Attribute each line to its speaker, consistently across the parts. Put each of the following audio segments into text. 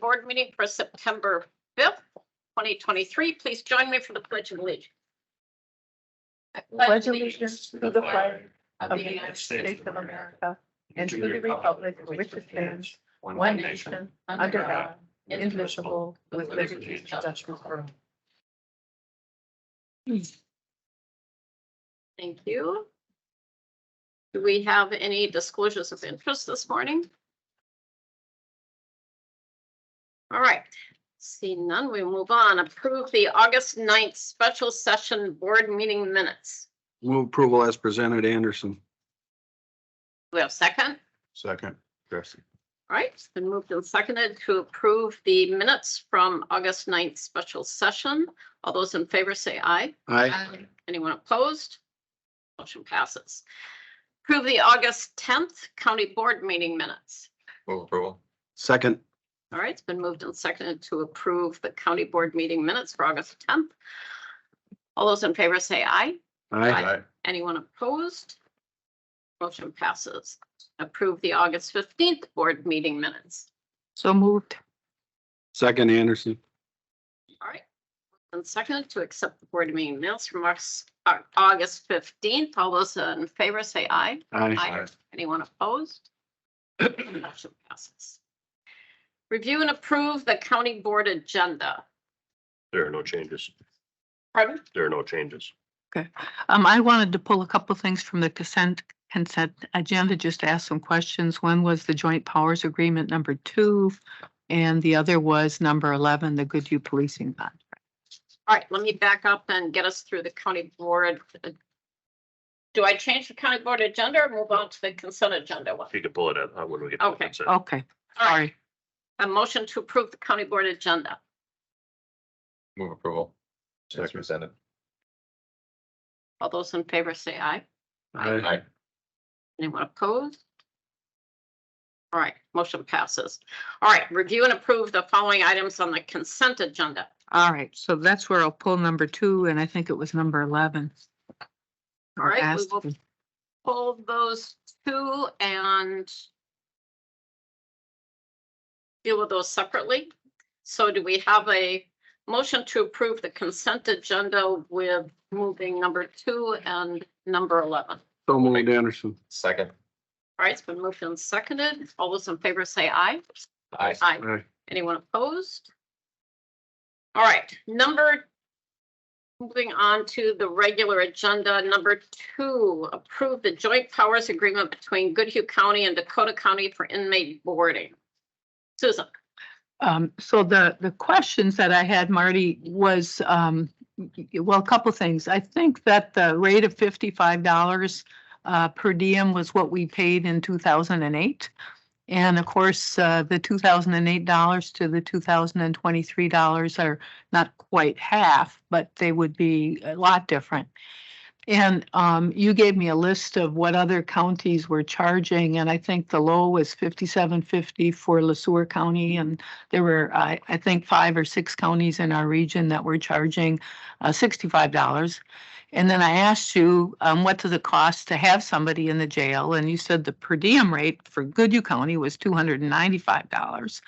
Speaker 1: Board meeting for September 5th, 2023. Please join me for the Pledge of Allegiance.
Speaker 2: Pledge allegiance to the flag of the United States of America and to the republic for which it stands, one nation, under God, indivisible, with liberty and justice for all.
Speaker 1: Thank you. Do we have any disclosures of interest this morning? All right. Seeing none, we move on. Approve the August 9th special session board meeting minutes.
Speaker 3: Move approval as presented, Anderson.
Speaker 1: Do we have a second?
Speaker 3: Second, Jesse.
Speaker 1: All right, it's been moved and seconded to approve the minutes from August 9th special session. All those in favor say aye.
Speaker 3: Aye.
Speaker 1: Anyone opposed? Motion passes. Approve the August 10th county board meeting minutes.
Speaker 3: Move approval. Second.
Speaker 1: All right, it's been moved and seconded to approve the county board meeting minutes for August 10th. All those in favor say aye.
Speaker 3: Aye.
Speaker 1: Anyone opposed? Motion passes. Approve the August 15th board meeting minutes.
Speaker 2: So moved.
Speaker 3: Second, Anderson.
Speaker 1: All right. And seconded to accept the board meeting minutes from August 15th. All those in favor say aye.
Speaker 3: Aye.
Speaker 1: Anyone opposed? Motion passes. Review and approve the county board agenda.
Speaker 4: There are no changes.
Speaker 1: Pardon?
Speaker 4: There are no changes.
Speaker 2: Okay. I wanted to pull a couple things from the consent agenda, just to ask some questions. One was the joint powers agreement number 2, and the other was number 11, the Goodhue policing contract.
Speaker 1: All right, let me back up and get us through the county board. Do I change the county board agenda or move on to the consent agenda one?
Speaker 4: If you could pull it up when we get to the
Speaker 1: Okay.
Speaker 4: consent.
Speaker 2: Okay,
Speaker 1: All right,
Speaker 2: sorry.
Speaker 1: a motion to approve the county board agenda.
Speaker 3: Move approval.
Speaker 4: As presented.
Speaker 1: All those in favor say aye.
Speaker 3: Aye.
Speaker 1: Anyone opposed? All right, motion passes. All right, review and approve the following items on the consent agenda.
Speaker 2: All right, so that's where I'll pull number 2, and I think it was number 11.
Speaker 1: All right, we
Speaker 2: Asked
Speaker 1: will
Speaker 2: to-
Speaker 1: pull those two and deal with those separately. So do we have a motion to approve the consent agenda with moving number 2 and number 11?
Speaker 3: So moved, Anderson.
Speaker 4: Second.
Speaker 1: All right, it's been moved and seconded. All those in favor say aye.
Speaker 4: Aye.
Speaker 1: Aye.
Speaker 3: Aye.
Speaker 1: Anyone opposed? All right, moving on to the regular agenda, number 2, approve the joint powers agreement between Goodhue County and Dakota County for inmate boarding. Susan.
Speaker 2: So the questions that I had, Marty, was, well, a couple things. I think that the rate of $55 per diem was what we paid in 2008. And of course, the $2008 to the $2023 are not quite half, but they would be a lot different. And you gave me a list of what other counties were charging, and I think the low was $57.50 for LeSueur County, and there were, I think, 5 or 6 counties in our region that were charging $65. And then I asked you, what does it cost to have somebody in the jail? And you said the per diem rate for Goodhue County was $295.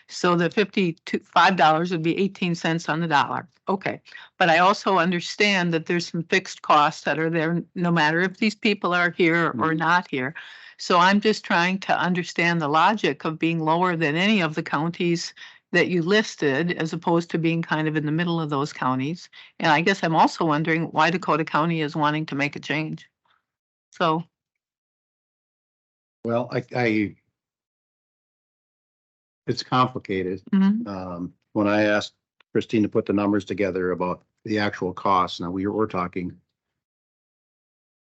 Speaker 2: So the $55 would be 18 cents on the dollar. Okay. But I also understand that there's some fixed costs that are there, no matter if these people are here or not here. So I'm just trying to understand the logic of being lower than any of the counties that you listed, as opposed to being kind of in the middle of those counties. And I guess I'm also wondering why Dakota County is wanting to make a change. So.
Speaker 5: Well, it's complicated.
Speaker 2: Mhm.
Speaker 5: When I asked Christine to put the numbers together about the actual costs, now we're talking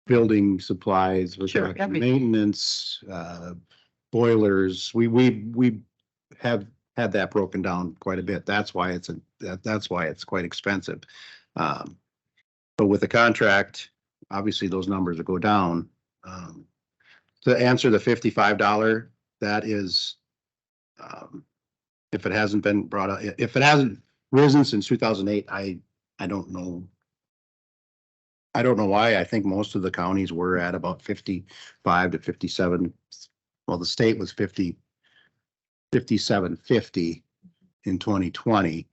Speaker 5: building supplies, we're
Speaker 2: Sure,
Speaker 5: talking
Speaker 2: everything.
Speaker 5: maintenance, boilers. We have had that broken down quite a bit. That's why that's why it's quite expensive. But with the contract, obviously those numbers will go down. To answer the $55, that is, if it hasn't been brought up, if it hasn't risen since 2008, I don't know. I don't know why. I think most of the counties were at about 55 to 57. Well, the state was 57.50. in 2020.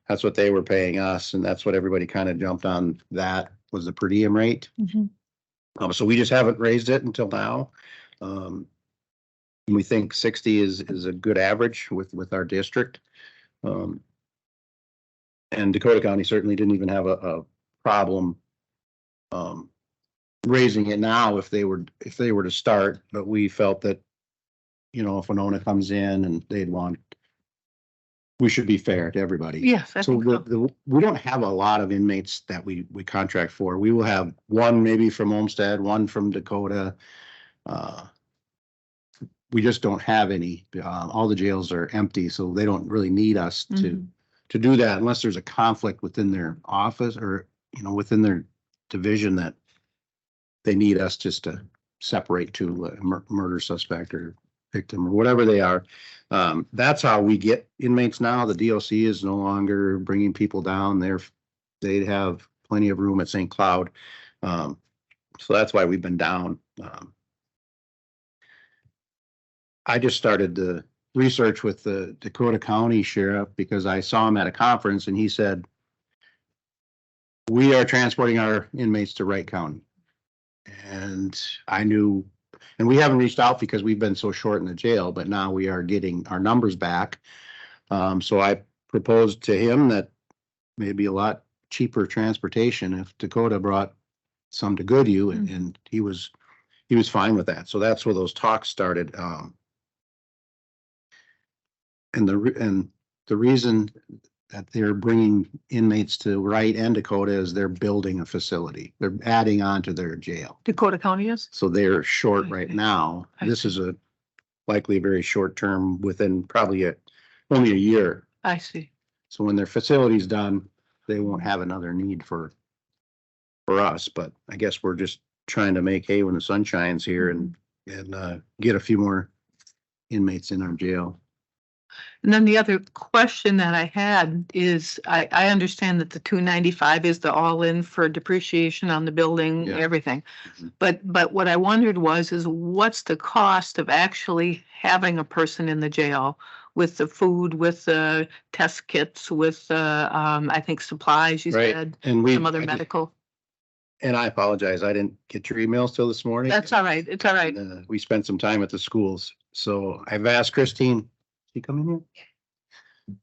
Speaker 5: That's what they were paying us, and that's what everybody kind of jumped on. That was the per diem rate.
Speaker 2: Mhm.
Speaker 5: So we just haven't raised it until now. We think 60 is a good average with our district. And Dakota County certainly didn't even have a problem raising it now if they were to start, but we felt that, you know, if Winona comes in and we should be fair to everybody.
Speaker 2: Yes, I
Speaker 5: So
Speaker 2: think so.
Speaker 5: we don't have a lot of inmates that we contract for. We will have one maybe from Olmsted, one from Dakota. We just don't have any. All the jails are empty, so they don't really need us
Speaker 2: Mhm.
Speaker 5: to do that unless there's a conflict within their office or, you know, within their division that they need us just to separate to a murder suspect or victim or whatever they are. That's how we get inmates now. The DOC is no longer bringing people down there. They have plenty of room at St. Cloud. So that's why we've been down. I just started the research with the Dakota County Sheriff because I saw him at a conference and he said, we are transporting our inmates to Wright County. And I knew, and we haven't reached out because we've been so short in the jail, but now we are getting our numbers back. So I proposed to him that maybe a lot cheaper transportation if Dakota brought some to Goodhue, and he was fine with that. So that's where those talks started. And the reason that they're bringing inmates to Wright and Dakota is they're building a facility. They're adding on to their jail.
Speaker 2: Dakota County is?
Speaker 5: So they're short right
Speaker 2: Okay.
Speaker 5: now.
Speaker 2: I
Speaker 5: This
Speaker 2: see.
Speaker 5: is likely a very short term within probably only a year.
Speaker 2: I see.
Speaker 5: So when their facility's done, they won't have another need for us, but I guess we're just trying to make hay when the sun shines here and get a few more inmates in our jail.
Speaker 2: And then the other question that I had is, I understand that the 295 is the all-in for depreciation on the building,
Speaker 5: Yeah.
Speaker 2: everything.
Speaker 5: Mhm.
Speaker 2: But what I wondered is what's the cost of actually having a person in the jail with the food, with the test kits, with I think supplies, you
Speaker 5: Right.
Speaker 2: said,
Speaker 5: And
Speaker 2: some other medical.
Speaker 5: and I apologize. I didn't get your emails till this morning.
Speaker 2: That's all right. It's all right.
Speaker 5: And, we spent some time at the schools. So I've asked Christine, she come in here?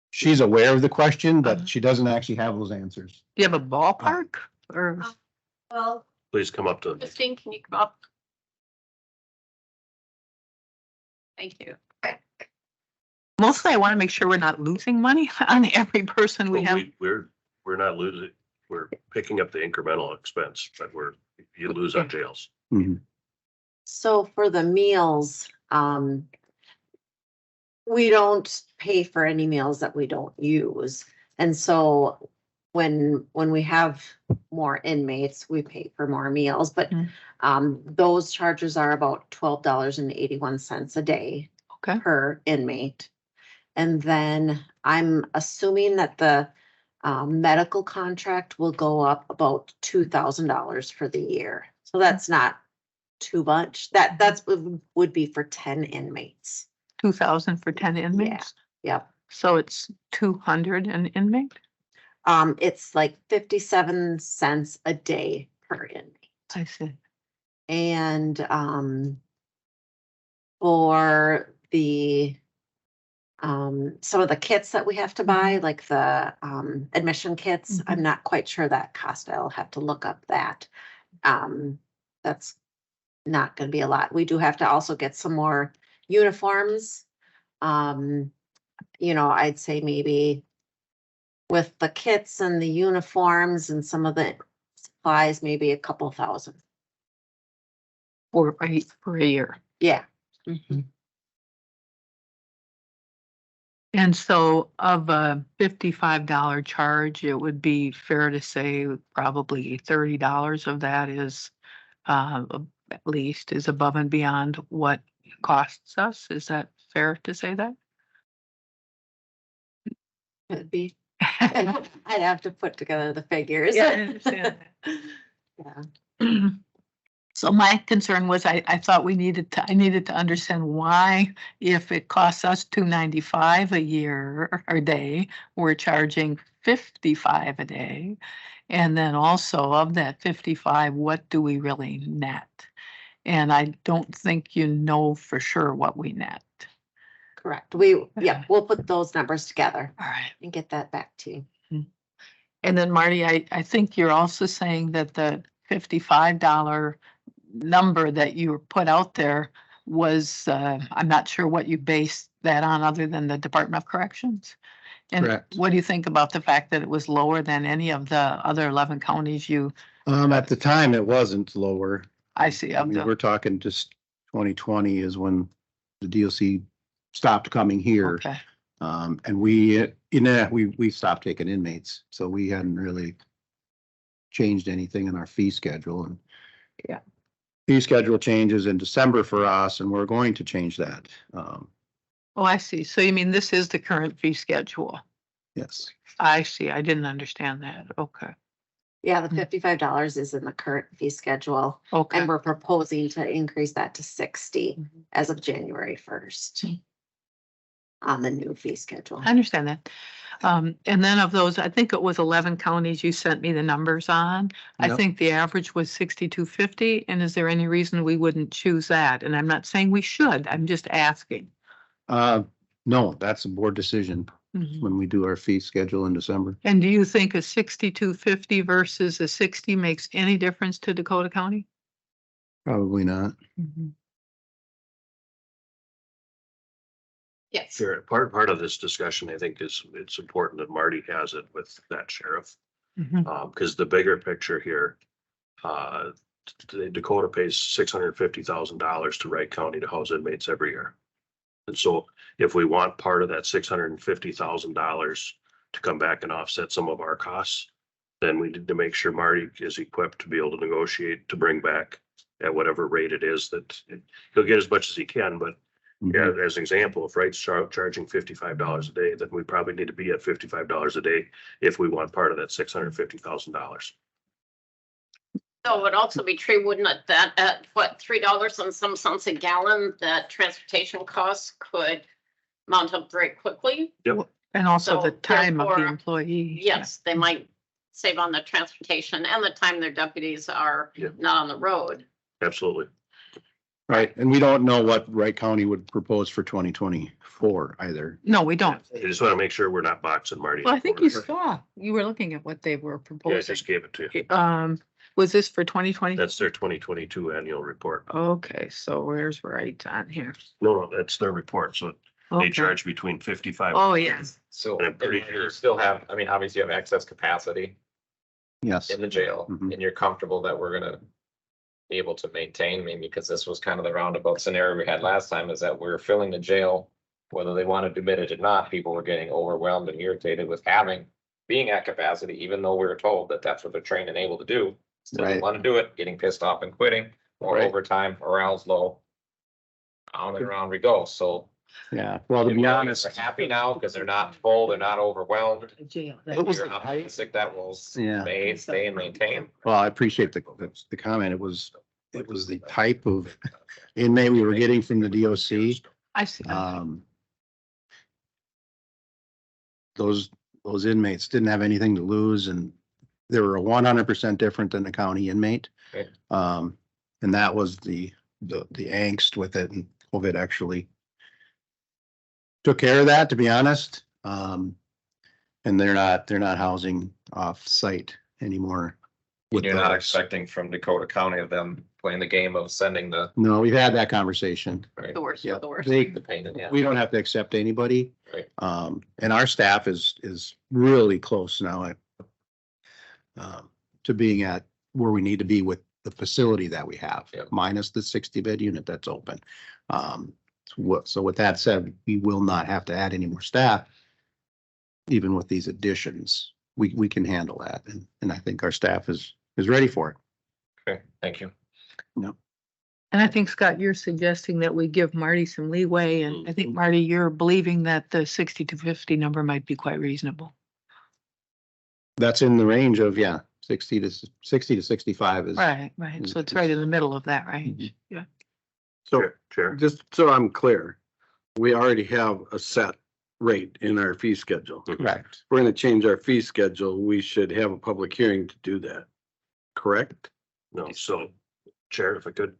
Speaker 5: She's aware of the question,
Speaker 2: Uh-huh.
Speaker 5: but she doesn't actually have those answers.
Speaker 2: Do you have a ballpark or?
Speaker 1: Well,
Speaker 4: Please come up to,
Speaker 1: Christine, can you come up? Thank you.
Speaker 2: Mostly I want to make sure we're not losing money on every person we have.
Speaker 4: we're not losing, we're picking up the incremental expense, but you lose on jails.
Speaker 5: Mhm.
Speaker 6: So for the meals, we don't pay for any meals that we don't use. And so when we have more inmates, we pay for more meals, but those charges are about $12.81 a day
Speaker 2: Okay.
Speaker 6: per inmate. And then I'm assuming that the medical contract will go up about $2,000 for the year. So that's not too much. That's would be for 10 inmates.
Speaker 2: 2,000 for 10 inmates?
Speaker 6: Yep.
Speaker 2: So it's 200 an inmate?
Speaker 6: It's like 57 cents a day per inmate.
Speaker 2: I see.
Speaker 6: And for the some of the kits that we have to buy, like the admission kits, I'm not quite sure that cost. I'll have to look up that. That's not going to be a lot. We do have to also get some more uniforms. I'd say maybe with the kits and the uniforms and some of the supplies, maybe a couple thousand.
Speaker 2: For a year.
Speaker 6: Yeah.
Speaker 2: And so of a $55 charge, it would be fair to say probably $30 of that is at least is above and beyond what it costs us. Is that fair to say that?
Speaker 6: It'd be, I'd have to put together the figures.
Speaker 2: Yeah, I understand
Speaker 6: Yeah.
Speaker 2: So my concern was I thought I needed to understand why, if it costs us $295 a year or a day, we're charging 55 a day. And then also of that 55, what do we really net? And I don't think you know for sure what we net.
Speaker 6: Correct. We'll put those numbers together
Speaker 2: All right.
Speaker 6: and get that back to you.
Speaker 2: And then Marty, I think you're also saying that the $55 number that you put out there was, I'm not sure what you based that on other than the Department of Corrections. And
Speaker 5: Correct.
Speaker 2: what do you think about the fact that it was lower than any of the other 11 counties you,
Speaker 5: At the time, it wasn't lower.
Speaker 2: I see of
Speaker 5: We're
Speaker 2: the,
Speaker 5: talking just 2020 is when the DOC stopped coming here.
Speaker 2: okay,
Speaker 5: And we stopped taking inmates, so we hadn't really changed anything in our fee schedule and.
Speaker 2: Yeah.
Speaker 5: Fee schedule changes in December for us, and we're going to change that.
Speaker 2: oh, I see. So you mean this is the current fee schedule?
Speaker 5: Yes,
Speaker 2: I see. I didn't understand that. Okay,
Speaker 6: Yeah, the $55 is in the current fee schedule,
Speaker 2: okay.
Speaker 6: and we're proposing to increase that to 60 as of January 1st. On the new fee schedule.
Speaker 2: I understand that. And then of those, I think it was 11 counties you sent me the numbers on. I
Speaker 5: Yep.
Speaker 2: think the average was 6250. And is there any reason we wouldn't choose that? And I'm not saying we should, I'm just asking.
Speaker 5: no, that's a board decision when we do our fee schedule in December.
Speaker 2: And do you think a 6250 versus a 60 makes any difference to Dakota County?
Speaker 5: Probably not.
Speaker 1: Yes.
Speaker 4: Sure. Part of this discussion, I think, is it's important that Marty has it with that sheriff. Because the bigger picture here, Dakota pays $650,000 to Wright County to house inmates every year. And so if we want part of that $650,000 to come back and offset some of our costs, then we need to make sure Marty is equipped to be able to negotiate to bring back at whatever rate it is that he'll get as much as he can, but yeah, as an example, if Wright's charging $55 a day, then we probably need to be at $55 a day if we want part of that $650,000.
Speaker 1: So it would also be true, wouldn't it, that at what, $3 and some cents a gallon, that transportation costs could mount up very quickly?
Speaker 2: And also the
Speaker 1: So
Speaker 2: time of the
Speaker 1: therefore,
Speaker 2: employee.
Speaker 1: Yes, they might save on the transportation and the time their deputies are
Speaker 4: Yeah.
Speaker 1: not on the road.
Speaker 4: Absolutely.
Speaker 5: Right, and we don't know what Wright County would propose for 2024 either.
Speaker 2: No, we don't.
Speaker 4: I just want to make sure we're not boxing Marty.
Speaker 2: Well, I think you saw, you were looking at what they were
Speaker 4: Yeah, I
Speaker 2: proposing.
Speaker 4: just gave it to you.
Speaker 2: Was this for 2020?
Speaker 4: That's their 2022 annual report.
Speaker 2: Okay, so where's right on here?
Speaker 4: No, that's their report. So they
Speaker 2: Okay.
Speaker 4: charge between 55.
Speaker 2: Oh, yes.
Speaker 7: So
Speaker 4: And I'm pretty
Speaker 7: and
Speaker 4: sure-
Speaker 7: you still have, I mean, obviously you have excess capacity
Speaker 5: Yes.
Speaker 7: in the jail
Speaker 5: Mhm.
Speaker 7: and you're comfortable that we're gonna be able to maintain, maybe because this was kind of the roundabout scenario we had last time, is that we're filling the jail. Whether they wanted to admit it or not, people were getting overwhelmed and irritated with being at capacity, even though we were told that that's what they're trained and able to do. Still
Speaker 5: Right.
Speaker 7: didn't want to do it, getting pissed off and quitting, more
Speaker 5: Right.
Speaker 7: overtime, morale's low. On and around we go, so.
Speaker 5: Yeah, well, to be honest,
Speaker 7: They're happy now because they're not full, they're not overwhelmed.
Speaker 2: Jail.
Speaker 5: It was
Speaker 7: You're
Speaker 5: the height.
Speaker 7: optimistic that will
Speaker 5: Yeah.
Speaker 7: stay and maintain.
Speaker 5: well, I appreciate the comment. It was the type of inmate we were getting from the DOC.
Speaker 2: I see.
Speaker 5: Those inmates didn't have anything to lose and they were 100% different than the county inmate.
Speaker 7: Okay.
Speaker 5: And that was the angst with it, and COVID actually took care of that, to be honest. And they're not housing off site anymore. with
Speaker 7: You're not
Speaker 5: those.
Speaker 7: expecting from Dakota County of them playing the game of sending the,
Speaker 5: No, we've had that conversation.
Speaker 7: right,
Speaker 1: The worst
Speaker 5: Yeah,
Speaker 1: of the worst.
Speaker 5: they,
Speaker 7: the pain, yeah.
Speaker 5: we don't have to accept anybody.
Speaker 7: Right.
Speaker 5: And our staff is really close now to being at where we need to be with the facility that we have,
Speaker 7: Yep.
Speaker 5: minus the 60-bed unit that's open. So with that said, we will not have to add any more staff. Even with these additions, we can handle that. And I think our staff is ready for it.
Speaker 7: Okay, thank you.
Speaker 2: And I think, Scott, you're suggesting that we give Marty some leeway, and I think, Marty, you're believing that the 60 to 50 number might be quite reasonable.
Speaker 5: That's in the range of, yeah, 60 to 65 is.
Speaker 2: Right, right. So it's right in the middle of that range. Yeah.
Speaker 3: So
Speaker 4: Chair,
Speaker 3: just so I'm clear, we already have a set rate in our fee schedule. If
Speaker 5: Correct.
Speaker 3: we're gonna change our fee schedule, we should have a public hearing to do that. Correct?
Speaker 4: no, so, Chair, if I could,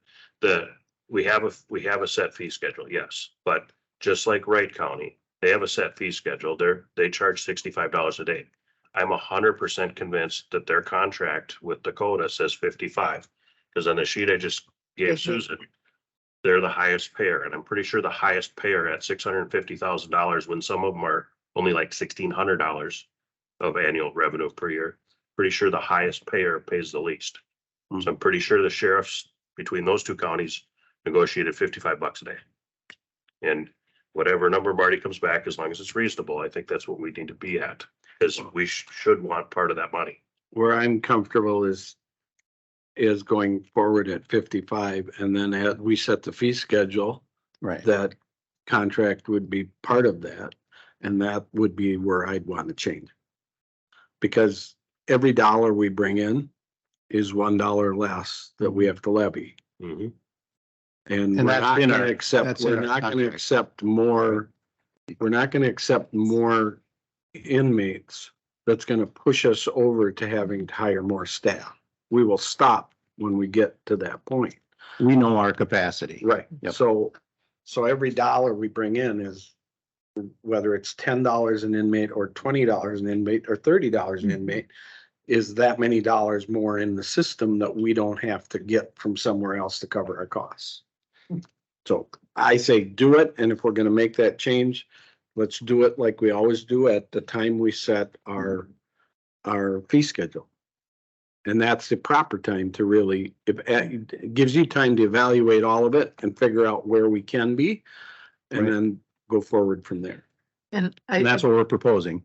Speaker 4: we have a set fee schedule, yes, but just like Wright County, they have a set fee schedule. They charge $65 a day. I'm 100% convinced that their contract with Dakota says 55, because on the sheet I just gave Susan, they're the highest payer, and I'm pretty sure the highest payer at $650,000, when some of them are only like $1,600 of annual revenue per year. Pretty sure the highest payer pays the least. So I'm pretty sure the sheriffs between those two counties negotiated $55 a day. And whatever number Marty comes back, as long as it's reasonable, I think that's what we need to be at, because we should want part of that money.
Speaker 3: Where I'm comfortable is going forward at 55, and then as we set the fee schedule,
Speaker 5: Right.
Speaker 3: that contract would be part of that. And that would be where I'd want to change. Because every dollar we bring in is $1 less that we have to levy.
Speaker 4: Mhm.
Speaker 3: And
Speaker 5: And
Speaker 3: we're
Speaker 5: that's
Speaker 3: not
Speaker 5: in
Speaker 3: gonna
Speaker 5: our-
Speaker 3: accept,
Speaker 5: that's in
Speaker 3: we're
Speaker 5: our
Speaker 3: not gonna
Speaker 5: contract.
Speaker 3: accept more, we're not gonna accept more inmates. That's gonna push us over to having to hire more staff. We will stop when we get to that point.
Speaker 5: We know our capacity.
Speaker 3: Right,
Speaker 5: Yep.
Speaker 3: so every dollar we bring in is, whether it's $10 an inmate or $20 an inmate or $30 an inmate, is that many dollars more in the system that we don't have to get from somewhere else to cover our costs. So I say do it, and if we're gonna make that change, let's do it like we always do at the time we set our fee schedule. And that's the proper time to really, it gives you time to evaluate all of it and figure out where we can be, and
Speaker 5: Right.
Speaker 3: then go forward from there.
Speaker 2: And
Speaker 5: And that's what we're proposing.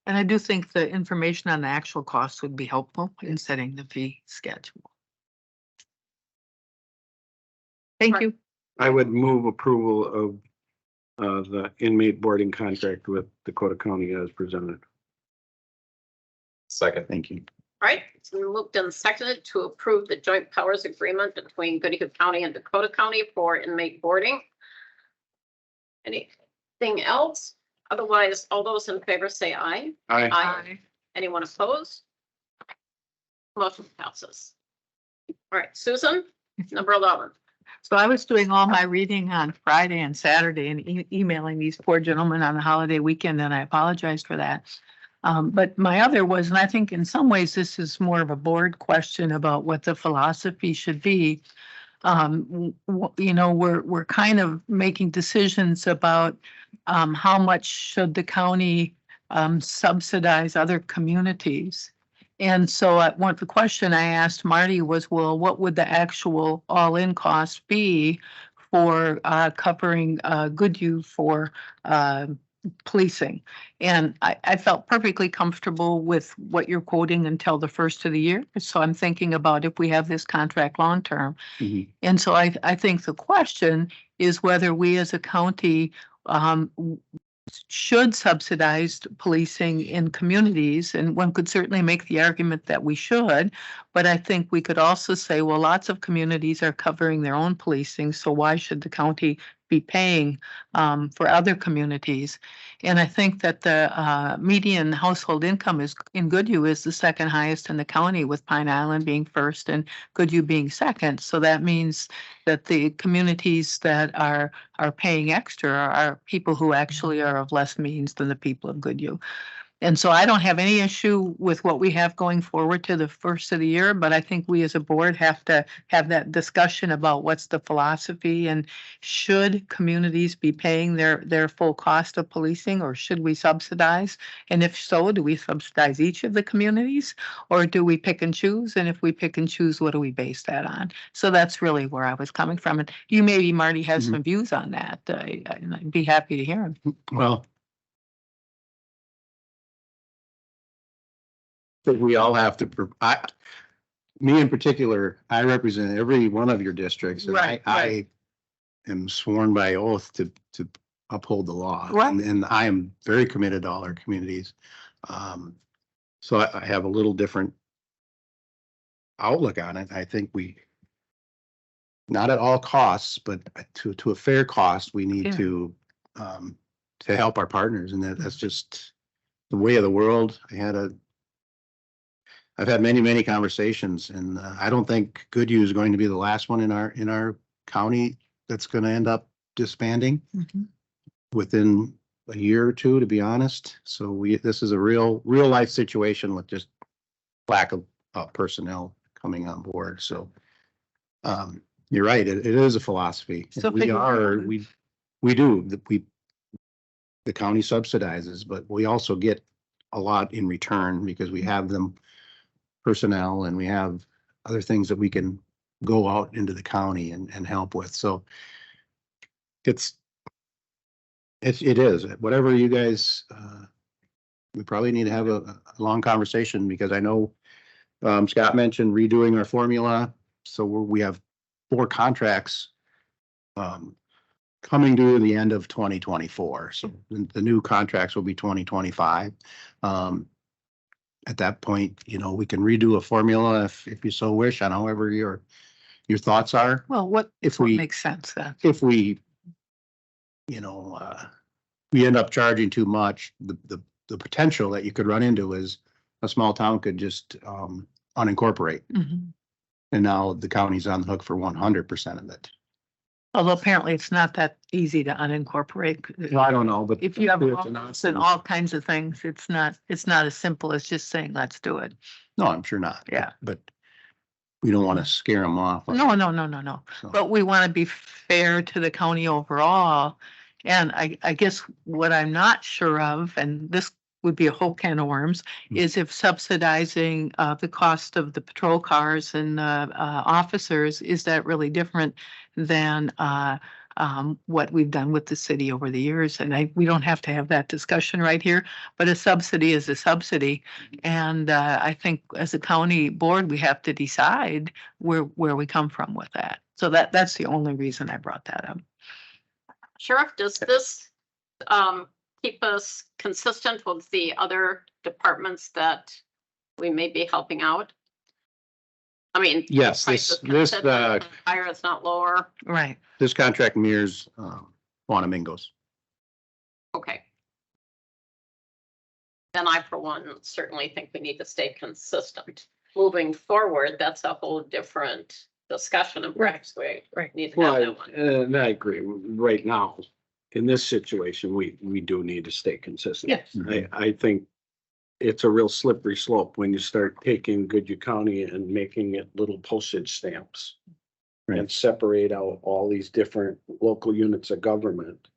Speaker 2: And I do think the information on the actual costs would be helpful in setting the fee schedule. Thank you.
Speaker 3: I would move approval of the inmate boarding contract with Dakota County as presented.
Speaker 7: Second.
Speaker 5: Thank you.
Speaker 1: Right, it's been moved and seconded to approve the joint powers agreement between Goodhue County and Dakota County for inmate boarding. Anything else? Otherwise, all those in favor say aye. Aye. Anyone opposed? Motion passes. All right, Susan, number 11.
Speaker 2: So I was doing all my reading on Friday and Saturday and emailing these poor gentlemen on the holiday weekend, and I apologize for that. But my other was, and I think in some ways this is more of a board question about what the philosophy should be. You know, we're kind of making decisions about how much should the county subsidize other communities. And so the question I asked Marty was, well, what would the actual all-in cost be for covering Goodhue for policing? And I felt perfectly comfortable with what you're quoting until the first of the year. So I'm thinking about if we have this contract long-term.
Speaker 5: Mhm.
Speaker 2: And so I think the question is whether we as a county should subsidize policing in communities, and one could certainly make the argument that we should, but I think we could also say, well, lots of communities are covering their own policing, so why should the county be paying for other communities? And I think that the median household income is in Goodhue is the second highest in the county, with Pine Island being first and Goodhue being second. So that means that the communities that are paying extra are people who actually are of less means than the people of Goodhue. And so I don't have any issue with what we have going forward to the first of the year, but I think we as a board have to have that discussion about what's the philosophy, and should communities be paying their full cost of policing, or should we subsidize? And if so, do we subsidize each of the communities, or do we pick and choose? And if we pick and choose, what do we base that on? So that's really where I was coming from. And you maybe, Marty, has some views on that. I'd be happy to hear them.
Speaker 5: Well, but we all have to, me in particular, I represent every one of your districts. And
Speaker 2: Right,
Speaker 5: I am sworn by oath to uphold the law.
Speaker 2: Right.
Speaker 5: And I am very committed to all our communities. So I have a little different outlook on it. I think not at all costs, but to a fair cost, we need
Speaker 2: Yeah.
Speaker 5: to help our partners, and that's just the way of the world. I've had many conversations, and I don't think Goodhue is going to be the last one in our county that's going to end up disbanding within a year or two, to be honest. So this is a real life situation with just lack of personnel coming on board. So you're right. It is a philosophy.
Speaker 2: So
Speaker 5: We do. The county subsidizes, but we also get a lot in return because we have them personnel and we have other things that we can go out into the county and help with. So it is whatever you guys, we probably need to have a long conversation, because I know Scott mentioned redoing our formula. So we have 4 contracts coming due in the end of 2024. So the new contracts will be 2025. At that point, we can redo a formula if you so wish, on however your thoughts are.
Speaker 2: Well, what makes sense then?
Speaker 5: If we, we end up charging too much, the potential that you could run into is a small town could just unincorporate.
Speaker 2: Mhm.
Speaker 5: And now the county's on the hook for 100% of it.
Speaker 2: Although apparently it's not that easy to unincorporate.
Speaker 5: Well, I don't know, but.
Speaker 2: If you have
Speaker 5: it's an
Speaker 2: laws and all kinds of things, it's not as simple as just saying, let's do it.
Speaker 5: No, I'm sure not.
Speaker 2: Yeah.
Speaker 5: But we don't want to scare them off.
Speaker 2: No.
Speaker 5: So,
Speaker 2: But we want to be fair to the county overall. And I guess what I'm not sure of, and this would be a whole can of worms, is if subsidizing the cost of the patrol cars and officers, is that really different than what we've done with the city over the years? And we don't have to have that discussion right here, but a subsidy is a subsidy. And I think as a county board, we have to decide where we come from with that. So that's the only reason I brought that up.
Speaker 1: Sheriff, does this keep us consistent with the other departments that we may be helping out? I mean.
Speaker 5: Yes,
Speaker 1: price is
Speaker 5: this
Speaker 1: consistent, higher, it's not lower.
Speaker 2: Right.
Speaker 5: this contract mirrors Wanamingos.
Speaker 1: Okay. Then I, for one, certainly think we need to stay consistent. Moving forward, that's a whole different discussion, and perhaps we need to have that one.
Speaker 3: And I agree. Right now, in this situation, we do need to stay consistent.
Speaker 2: Yes.
Speaker 3: I think it's a real slippery slope when you start taking Goodhue County and making it little postage stamps.
Speaker 5: Right.
Speaker 3: And separate out all these different local units of government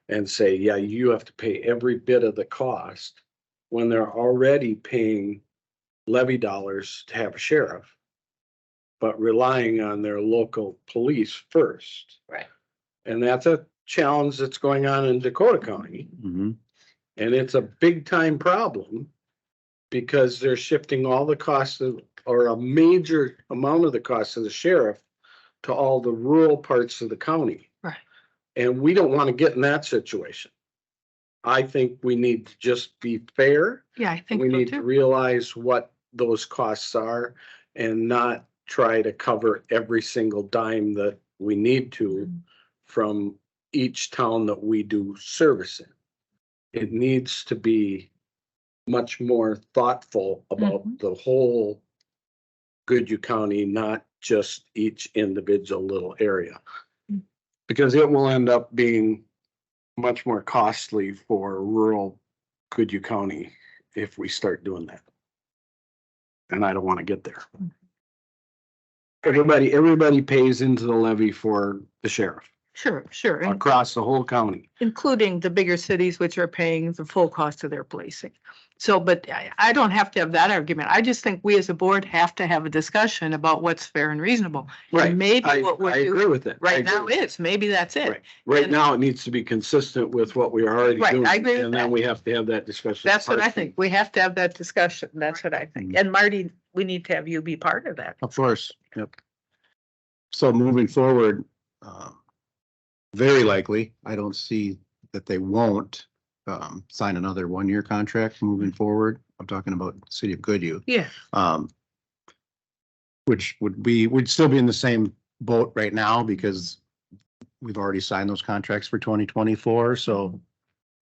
Speaker 3: and say, yeah, you have to pay every bit of the cost when they're already paying levy dollars to have a sheriff, but relying on their local police first.
Speaker 1: Right.
Speaker 3: And that's a challenge that's going on in Dakota County.
Speaker 5: Mm-hmm.
Speaker 3: And it's a big time problem because they're shifting all the costs of, or a major amount of the costs of the sheriff to all the rural parts of the county.
Speaker 2: Right.
Speaker 3: And we don't want to get in that situation. I think we need to just be fair.
Speaker 2: Yeah, I think
Speaker 3: We
Speaker 2: so
Speaker 3: need to
Speaker 2: too.
Speaker 3: realize what those costs are and not try to cover every single dime that we need to from each town that we do service in. It needs to be much more thoughtful about the whole Goodhue County, not just each individual little area. Because it will end up being much more costly for rural Goodhue County if we start doing that. And I don't want to get there. Everybody pays into the levy for the sheriff
Speaker 2: Sure. And
Speaker 3: across the whole county.
Speaker 2: including the bigger cities, which are paying the full cost of their policing. So, but I don't have to have that argument. I just think we as a board have to have a discussion about what's fair and reasonable. And maybe
Speaker 3: I
Speaker 2: what we're
Speaker 3: agree
Speaker 2: doing
Speaker 3: with it. I
Speaker 2: right
Speaker 3: agree
Speaker 2: now
Speaker 3: with it.
Speaker 2: is, maybe that's it.
Speaker 3: Right. Right
Speaker 2: And-
Speaker 3: now, it needs to be consistent with what we are already
Speaker 2: Right,
Speaker 3: doing.
Speaker 2: I agree with
Speaker 3: And
Speaker 2: that.
Speaker 3: then we have to have that discussion.
Speaker 2: That's what I think. We have to have that discussion. That's what I think. And Marty, we need to have you be part of that.
Speaker 5: Of course, yep. So moving forward, very likely, I don't see that they won't sign another 1-year contract moving forward. I'm talking about the city of Goodhue.
Speaker 2: Yeah.
Speaker 5: which we'd still be in the same boat right now because we've already signed those contracts for 2024, so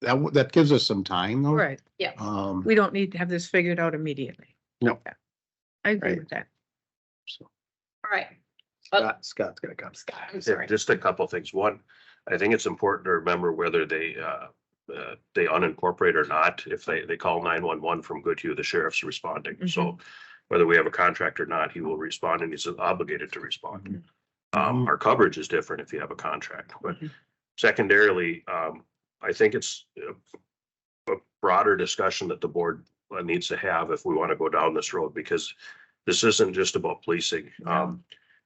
Speaker 5: that gives us some time though.
Speaker 2: Right. We don't need to have this figured out immediately.
Speaker 5: No.
Speaker 2: Yeah. I agree
Speaker 5: Right.
Speaker 2: with that.
Speaker 5: So,
Speaker 1: All right.
Speaker 3: Scott's gonna come.
Speaker 1: I'm
Speaker 4: Yeah,
Speaker 1: sorry.
Speaker 4: just a couple things. One, I think it's important to remember whether they unincorporate or not. If they call 911 from Goodhue, the sheriff's responding. So whether we have a contract or not, he will respond and he's obligated to respond. Our coverage is different if you have a contract, but secondarily, I think it's a broader discussion that the board needs to have if we want to go down this road, because this isn't just about policing.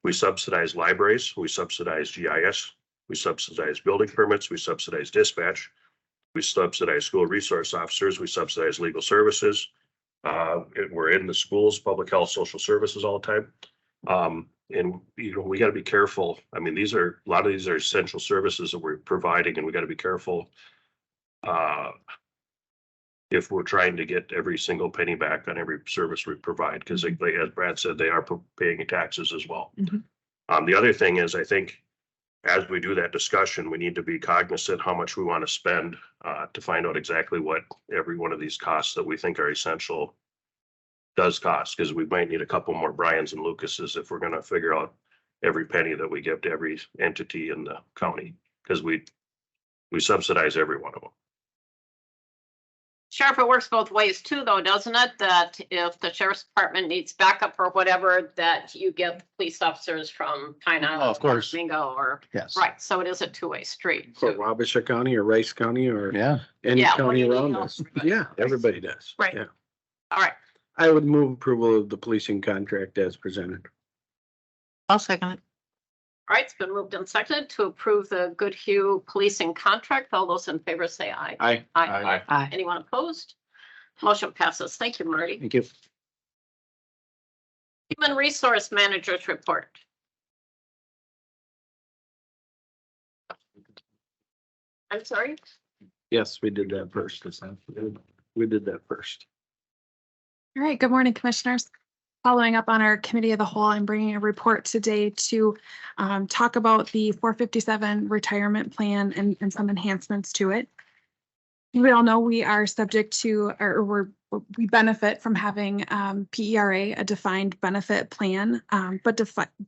Speaker 4: We subsidize libraries, we subsidize GIS, we subsidize building permits, we subsidize dispatch, we subsidize school resource officers, we subsidize legal services. We're in the schools, public health, social services all the time. And you know, we got to be careful. I mean, a lot of these are essential services that we're providing, and we got to be careful if we're trying to get every single penny back on every service we provide, because as Brad said, they are paying taxes as well. The other thing is, I think as we do that discussion, we need to be cognizant how much we want to spend to find out exactly what every one of these costs that we think are essential does cost, because we might need a couple more Brians and Lucases if we're going to figure out every penny that we give to every entity in the county, because we subsidize every one of them.
Speaker 1: Sheriff, it works both ways too, though, doesn't it? That if the sheriff's department needs backup or whatever, that you get police officers from kind of.
Speaker 5: Oh, of course.
Speaker 1: Mingo or,
Speaker 5: yes.
Speaker 1: right, so it is a two-way street.
Speaker 3: For
Speaker 1: too.
Speaker 3: Wabasha County or Rice County or
Speaker 5: Yeah.
Speaker 3: any
Speaker 1: Yeah,
Speaker 3: county
Speaker 1: what do you
Speaker 3: around
Speaker 1: need?
Speaker 3: us. Yeah, everybody does.
Speaker 1: Right.
Speaker 3: Yeah.
Speaker 1: All right,
Speaker 3: I would move approval of the policing contract as presented.
Speaker 2: I'll second it.
Speaker 1: all right, it's been moved and seconded to approve the Goodhue policing contract. All those in favor say aye.
Speaker 3: Aye.
Speaker 1: Aye.
Speaker 2: Aye.
Speaker 1: Anyone opposed? Motion passes. Thank you, Marty.
Speaker 3: Thank you.
Speaker 1: Human Resource Managers Report. I'm sorry?
Speaker 3: Yes, we did that first. We did that first.
Speaker 8: All right, good morning, Commissioners. Following up on our Committee of the Whole, I'm bringing a report today to talk about the 457 retirement plan and some enhancements to it. We all know we are subject to, or we benefit from having PERA, a defined benefit plan. But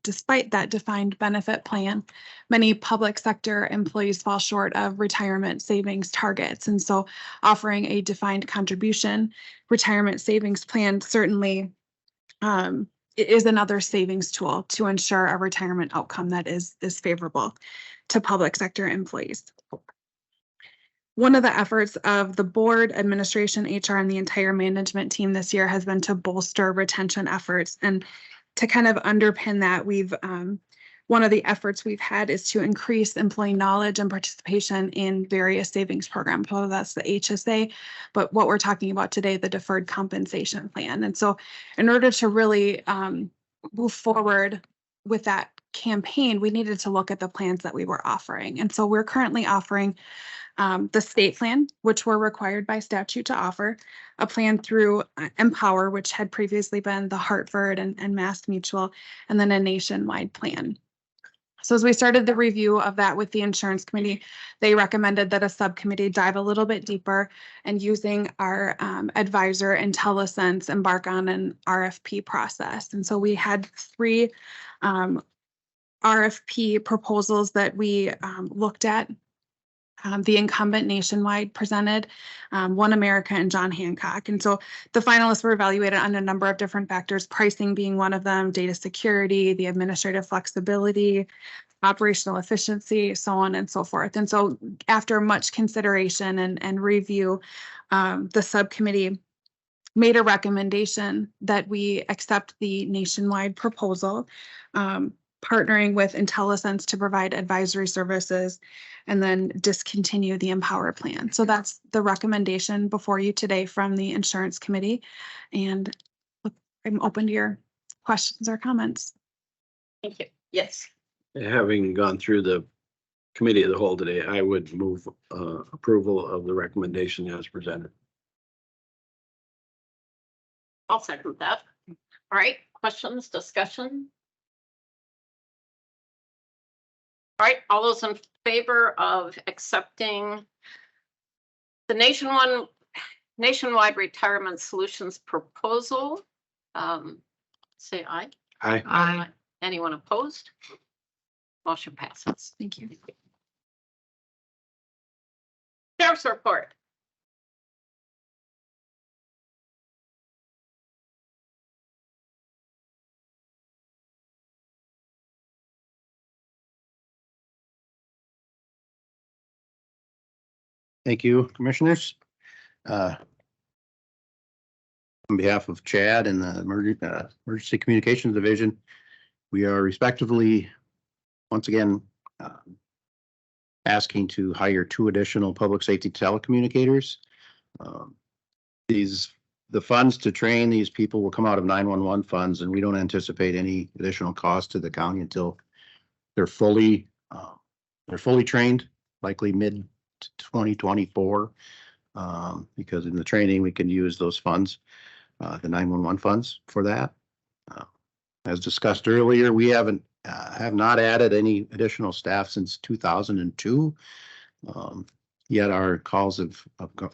Speaker 8: despite that defined benefit plan, many public sector employees fall short of retirement savings targets. And so offering a defined contribution retirement savings plan certainly is another savings tool to ensure a retirement outcome that is favorable to public sector employees. One of the efforts of the board, administration, HR, and the entire management team this year has been to bolster retention efforts. And to kind of underpin that, one of the efforts we've had is to increase employee knowledge and participation in various savings programs, whether that's the HSA, but what we're talking about today, the deferred compensation plan. And so in order to really move forward with that campaign, we needed to look at the plans that we were offering. And so we're currently offering the state plan, which we're required by statute to offer, a plan through Empower, which had previously been the Hartford and Mass Mutual, and then a nationwide plan. So as we started the review of that with the insurance committee, they recommended that a subcommittee dive a little bit deeper and using our advisor IntelliSense embark on an RFP process. And so we had 3 RFP proposals that we looked at. The incumbent Nationwide presented, One America and John Hancock. And so the finalists were evaluated on a number of different factors, pricing being one of them, data security, the administrative flexibility, operational efficiency, so on and so forth. And so after much consideration and review, the subcommittee made a recommendation that we accept the Nationwide proposal, partnering with IntelliSense to provide advisory services, and then discontinue the Empower plan. So that's the recommendation before you today from the insurance committee. And I'm open to your questions or comments.
Speaker 1: Thank you. Yes.
Speaker 3: Having gone through the committee of the whole today, I would move approval of the recommendation as presented.
Speaker 1: I'll second that. All right, questions, discussion? All right, all those in favor of accepting the nationwide retirement solutions proposal, say aye.
Speaker 3: Aye.
Speaker 2: Aye.
Speaker 1: Anyone opposed? Motion passes.
Speaker 8: Thank you.
Speaker 1: Sheriff's report.
Speaker 5: Thank you, commissioners. On behalf of Chad and the Emergency Communications Division, we are respectively, once again, asking to hire 2 additional public safety telecommunicators. The funds to train these people will come out of 911 funds, and we don't anticipate any additional cost to the county until they're fully trained, likely mid 2024. Because in the training, we can use those funds, the 911 funds for that. As discussed earlier, we have not added any additional staff since 2002. Yet our calls have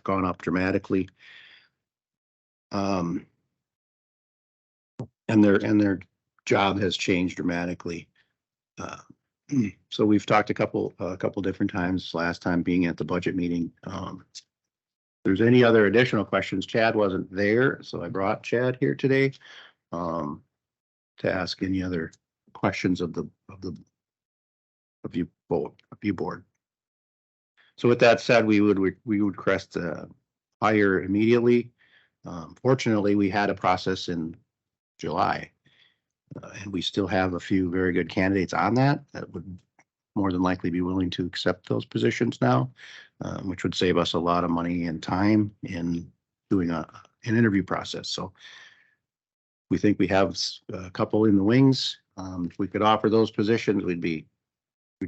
Speaker 5: gone up dramatically. And their job has changed dramatically. So we've talked a couple different times, last time being at the budget meeting. If there's any other additional questions, Chad wasn't there, so I brought Chad here today to ask any other questions of you board. So with that said, we would request hire immediately. Fortunately, we had a process in July, and we still have a few very good candidates on that would more than likely be willing to accept those positions now, which would save us a lot of money and time in doing an interview process. So we think we have a couple in the wings. If we could offer those positions, we'd be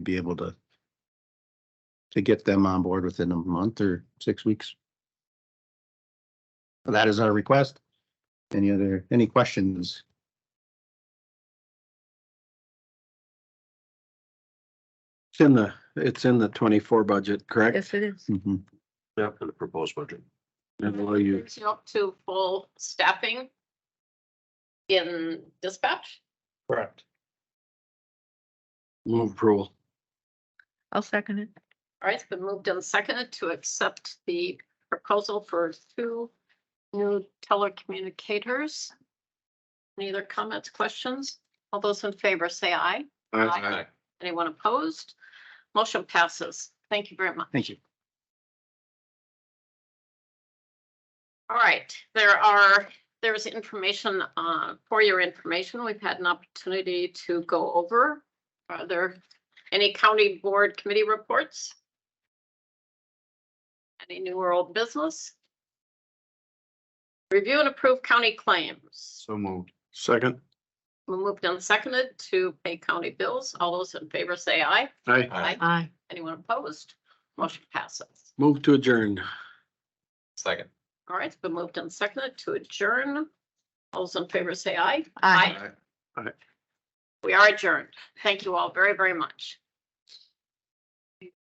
Speaker 5: able to get them on board within a month or 6 weeks. So that is our request. Any questions?
Speaker 3: It's in the 24 budget, correct?
Speaker 2: Yes, it is.
Speaker 5: Mhm.
Speaker 4: Yeah, in the proposed budget.
Speaker 3: And will you,
Speaker 1: Brings you up to full staffing in dispatch.
Speaker 3: correct. Move approval.
Speaker 2: I'll second it.
Speaker 1: All right, it's been moved and seconded to accept the proposal for 2 new telecommunicators. Any other comments, questions? All those in favor say aye.
Speaker 7: Aye.
Speaker 1: Anyone opposed? Motion passes. Thank you very much.
Speaker 5: Thank you.
Speaker 1: All right, there's information, for your information, we've had an opportunity to go over. Are there any county board committee reports? Any new or old business? Review and approve county claims.
Speaker 3: So moved. Second.
Speaker 1: We moved and seconded to pay county bills. All those in favor say aye.
Speaker 3: Aye.
Speaker 1: Aye.
Speaker 2: Aye.
Speaker 1: Anyone opposed? Motion passes.
Speaker 3: Move to adjourn.
Speaker 7: Second.
Speaker 1: All right, it's been moved and seconded to adjourn. All those in favor say aye.
Speaker 2: Aye.
Speaker 3: Aye.
Speaker 1: We are adjourned. Thank you all very, very much.